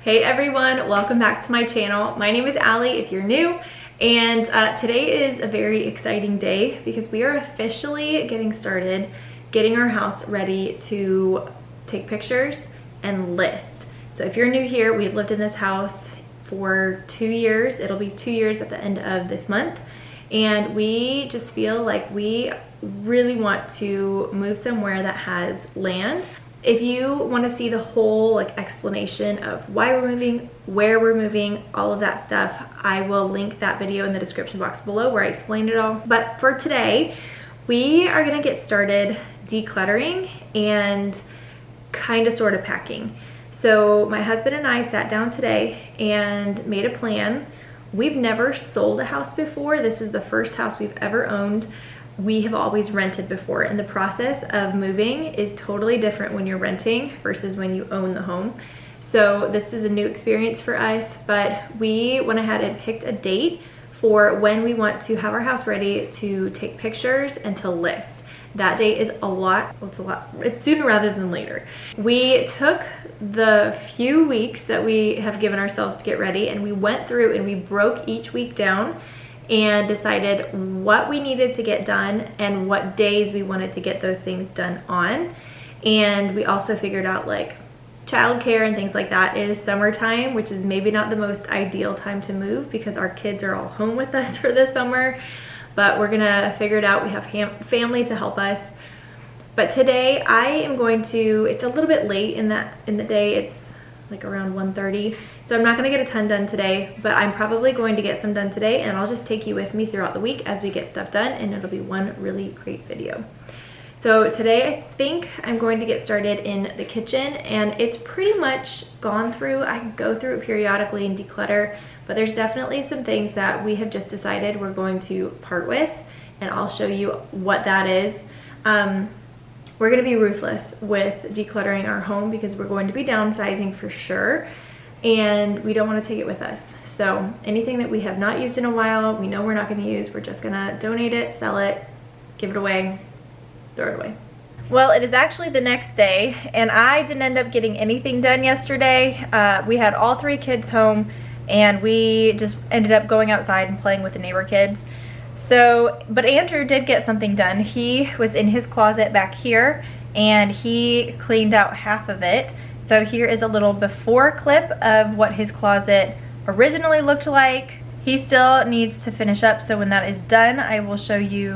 Hey everyone, welcome back to my channel. My name is Allie if you're new, and today is a very exciting day because we are officially getting started getting our house ready to take pictures and list. So if you're new here, we've lived in this house for 2 years. It'll be 2 years at the end of this month, and we just feel like we really want to move somewhere that has land. If you want to see the whole explanation of why we're moving, where we're moving, all of that stuff, I will link that video in the description box below where I explained it all. But for today, we are going to get started decluttering and kind of sort of packing. So my husband and I sat down today and made a plan. We've never sold a house before. This is the first house we've ever owned. We have always rented before, and the process of moving is totally different when you're renting versus when you own the home. So this is a new experience for us, but we went ahead and picked a date for when we want to have our house ready to take pictures and to list. That date is it's sooner rather than later. We took the few weeks that we have given ourselves to get ready, and we went through and we broke each week down and decided what we needed to get done and what days we wanted to get those things done on. And we also figured out childcare and things like that. It is summertime, which is maybe not the most ideal time to move because our kids are all home with us for the summer, but we're gonna figure it out. We have family to help us. But today I am going to, it's a little bit late in the day, it's around 1:30, so I'm not going to get a ton done today, but I'm probably going to get some done today, and I'll just take you with me throughout the week as we get stuff done, and it'll be one really great video. So today I think I'm going to get started in the kitchen, and it's pretty much gone through. I go through it periodically and declutter, but there's definitely some things that we have just decided we're going to part with, and I'll show you what that is. We're going to be ruthless with decluttering our home because we're going to be downsizing for sure, and we don't want to take it with us. So anything that we have not used in a while, we know we're not going to use, we're just going to donate it, sell it, give it away, throw it away. Well, it is actually the next day, and I didn't end up getting anything done yesterday. We had all 3 kids home, and we just ended up going outside and playing with the neighbor kids. So, but Andrew did get something done. He was in his closet back here, and he cleaned out half of it. So here is a little before clip of what his closet originally looked like. He still needs to finish up, so when that is done, I will show you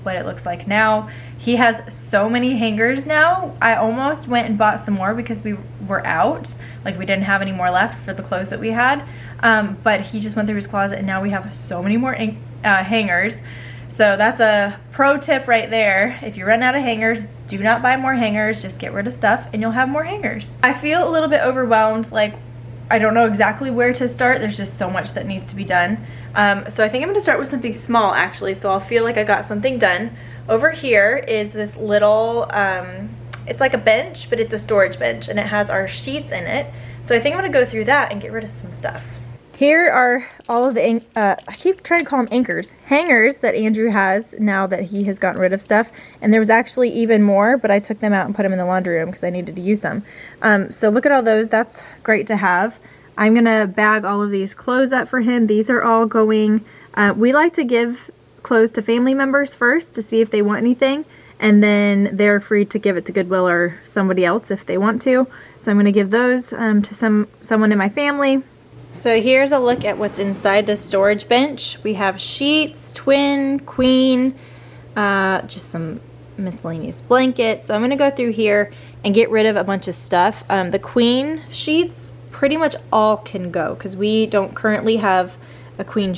what it looks like now. He has so many hangers now. I almost went and bought some more because we were out. We didn't have any more left for the clothes that we had. But he just went through his closet, and now we have so many more hangers. So that's a pro tip right there. If you run out of hangers, do not buy more hangers. Just get rid of stuff and you'll have more hangers. I feel a little bit overwhelmed. I don't know exactly where to start. There's just so much that needs to be done. So I think I'm gonna start with something small actually, so I'll feel like I got something done. Over here is this little, it's like a bench, but it's a storage bench, and it has our sheets in it. So I think I'm gonna go through that and get rid of some stuff. Here are all of the, I keep trying to call them anchors, hangers that Andrew has now that he has gotten rid of stuff. And there was actually even more, but I took them out and put them in the laundry room because I needed to use them. So look at all those, that's great to have. I'm gonna bag all of these clothes up for him. These are all going, we like to give clothes to family members first to see if they want anything, and then they're free to give it to Goodwill or somebody else if they want to. So I'm gonna give those to someone in my family. So here's a look at what's inside the storage bench. We have sheets, twin, queen, just some miscellaneous blankets. So I'm gonna go through here and get rid of a bunch of stuff. The queen sheets pretty much all can go because we don't currently have a queen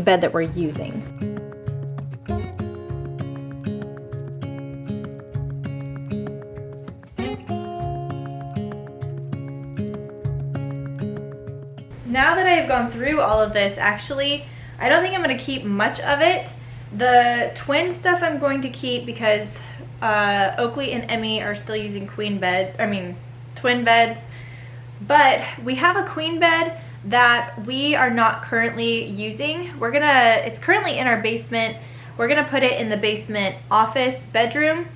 bed that we're using. Now that I have gone through all of this, actually, I don't think I'm going to keep much of it. The twin stuff I'm going to keep because Oakley and Emmy are still using twin beds. But we have a queen bed that we are not currently using. It's currently in our basement. We're gonna put it in the basement office bedroom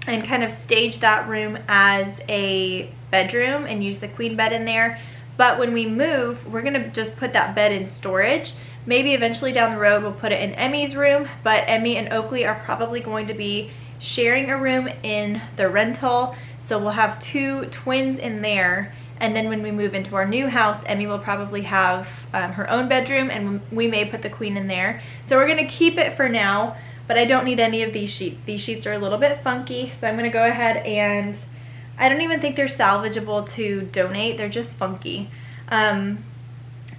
and kind of stage that room as a bedroom and use the queen bed in there. But when we move, we're gonna just put that bed in storage. Maybe eventually down the road we'll put it in Emmy's room, but Emmy and Oakley are probably going to be sharing a room in the rental. So we'll have 2 twins in there. And then when we move into our new house, Emmy will probably have her own bedroom, and we may put the queen in there. So we're gonna keep it for now, but I don't need any of these sheets. These sheets are a little bit funky, so I'm gonna go ahead and, I don't even think they're salvageable to donate. They're just funky. But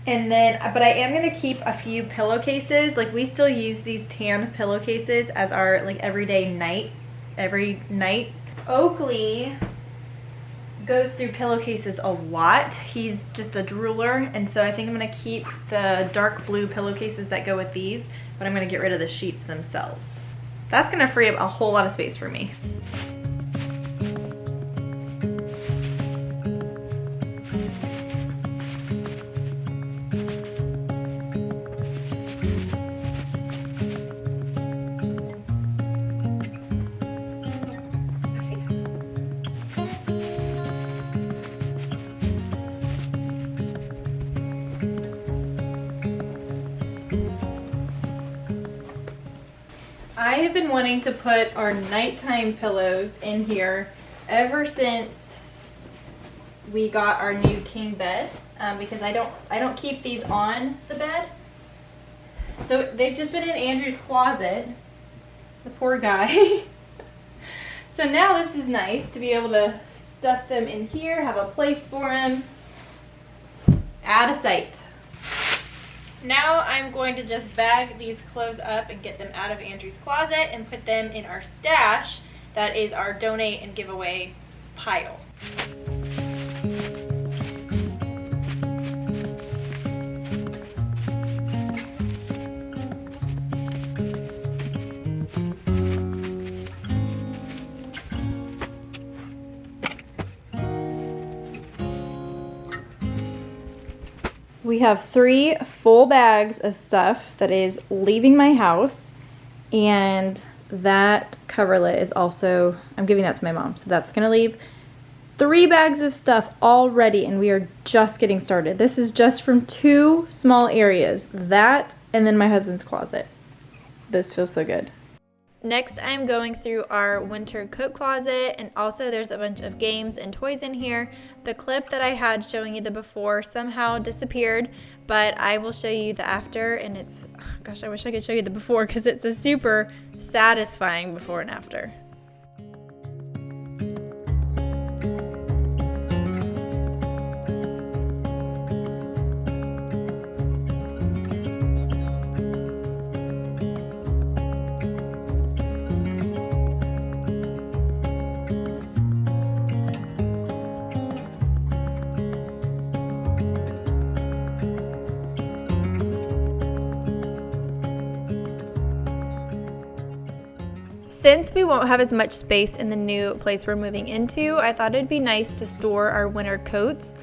I am gonna keep a few pillowcases. Like, we still use these tan pillowcases as our like every night. Oakley goes through pillowcases a lot. He's just a drooler, and so I think I'm gonna keep the dark blue pillowcases that go with these, but I'm gonna get rid of the sheets themselves. That's gonna free up a whole lot of space for me. I have been wanting to put our nighttime pillows in here ever since we got our new king bed, because I don't keep these on the bed. So they've just been in Andrew's closet, the poor guy. So now this is nice to be able to stuff them in here, have a place for them, out of sight. Now I'm going to just bag these clothes up and get them out of Andrew's closet and put them in our stash. That is our donate and giveaway pile. We have 3 full bags of stuff that is leaving my house, and that coverlet is also, I'm giving that to my mom, so that's gonna leave. 3 bags of stuff already, and we are just getting started. This is just from 2 small areas, that and then my husband's closet. This feels so good. Next, I'm going through our winter coat closet, and also there's a bunch of games and toys in here. The clip that I had showing you the before somehow disappeared, but I will show you the after, and it's, gosh, I wish I could show you the before because it's a super satisfying before and after. Since we won't have as much space in the new place we're moving into, I thought it'd be nice to store our winter coats.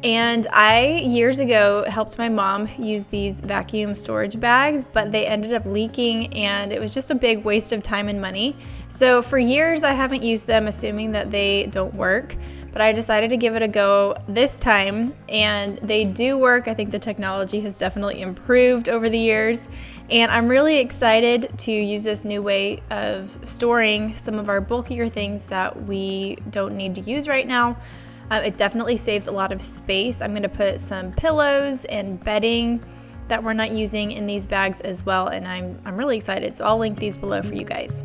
And I, years ago, helped my mom use these vacuum storage bags, but they ended up leaking and it was just a big waste of time and money. So for years I haven't used them, assuming that they don't work, but I decided to give it a go this time, and they do work. I think the technology has definitely improved over the years, and I'm really excited to use this new way of storing some of our bulkier things that we don't need to use right now. It definitely saves a lot of space. I'm going to put some pillows and bedding that we're not using in these bags as well, and I'm really excited. So I'll link these below for you guys.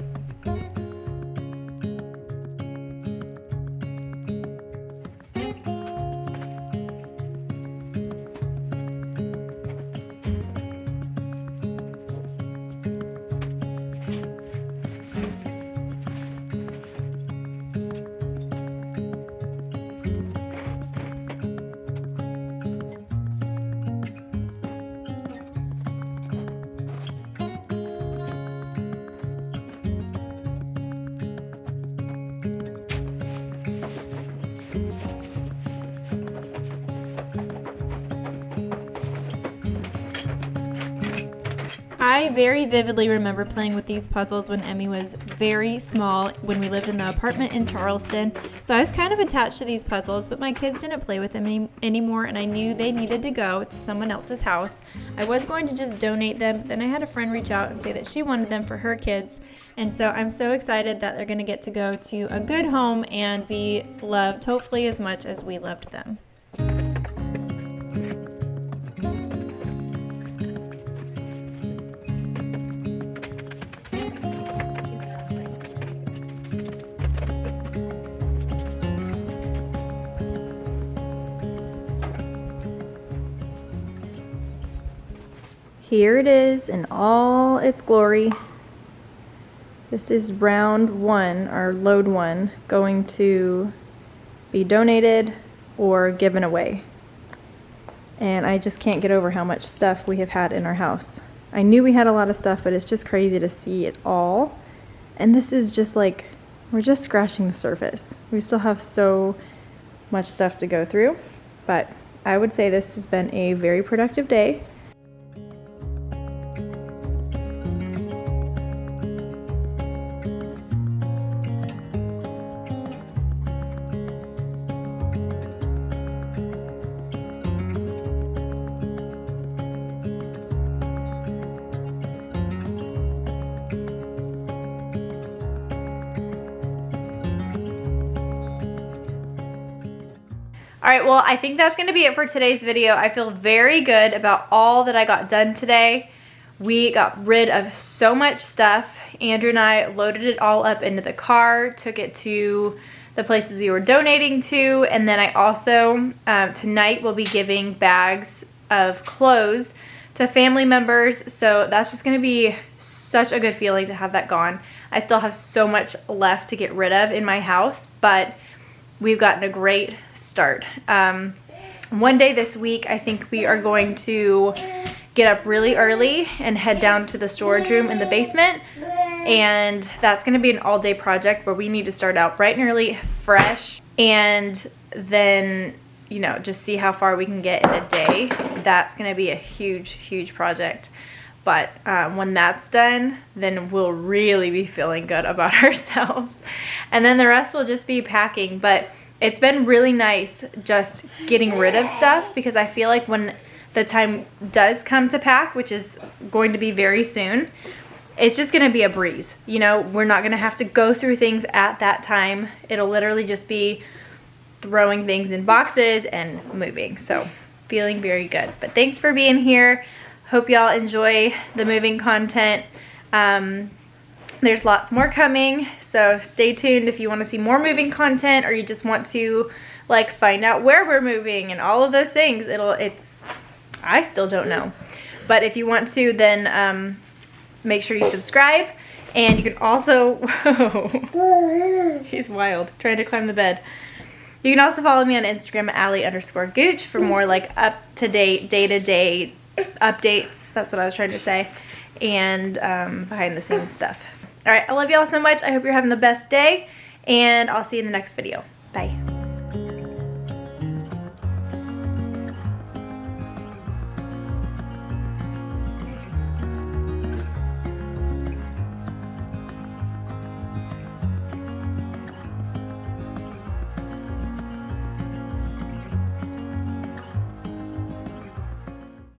I very vividly remember playing with these puzzles when Emmy was very small when we lived in the apartment in Charleston. So I was kind of attached to these puzzles, but my kids didn't play with them anymore, and I knew they needed to go to someone else's house. I was going to just donate them, but then I had a friend reach out and say that she wanted them for her kids. And so I'm so excited that they're going to get to go to a good home and be loved, hopefully as much as we loved them. Here it is in all its glory. This is round one, or load one, going to be donated or given away. And I just can't get over how much stuff we have had in our house. I knew we had a lot of stuff, but it's just crazy to see it all. And this is just like, we're just scratching the surface. We still have so much stuff to go through, but I would say this has been a very productive day. Alright, well, I think that's going to be it for today's video. I feel very good about all that I got done today. We got rid of so much stuff. Andrew and I loaded it all up into the car, took it to the places we were donating to, and then I also, tonight, will be giving bags of clothes to family members, so that's just going to be such a good feeling to have that gone. I still have so much left to get rid of in my house, but we've gotten a great start. One day this week, I think we are going to get up really early and head down to the storage room in the basement. And that's gonna be an all-day project where we need to start out bright and early, fresh, and then, you know, just see how far we can get in a day. That's gonna be a huge, huge project. But when that's done, then we'll really be feeling good about ourselves. And then the rest will just be packing. But it's been really nice just getting rid of stuff, because I feel like when the time does come to pack, which is going to be very soon, it's just going to be a breeze. You know, we're not going to have to go through things at that time. It'll literally just be throwing things in boxes and moving. So feeling very good. But thanks for being here. Hope y'all enjoy the moving content. There's lots more coming, so stay tuned if you want to see more moving content, or you just want to like find out where we're moving and all of those things. I still don't know. But if you want to, then make sure you subscribe, and you can also, whoa, he's wild, trying to climb the bed. You can also follow me on Instagram at Allie_Gooch for more like up-to-date, day-to-day updates. That's what I was trying to say. And behind the scenes stuff. Alright, I love y'all so much. I hope you're having the best day, and I'll see you in the next video.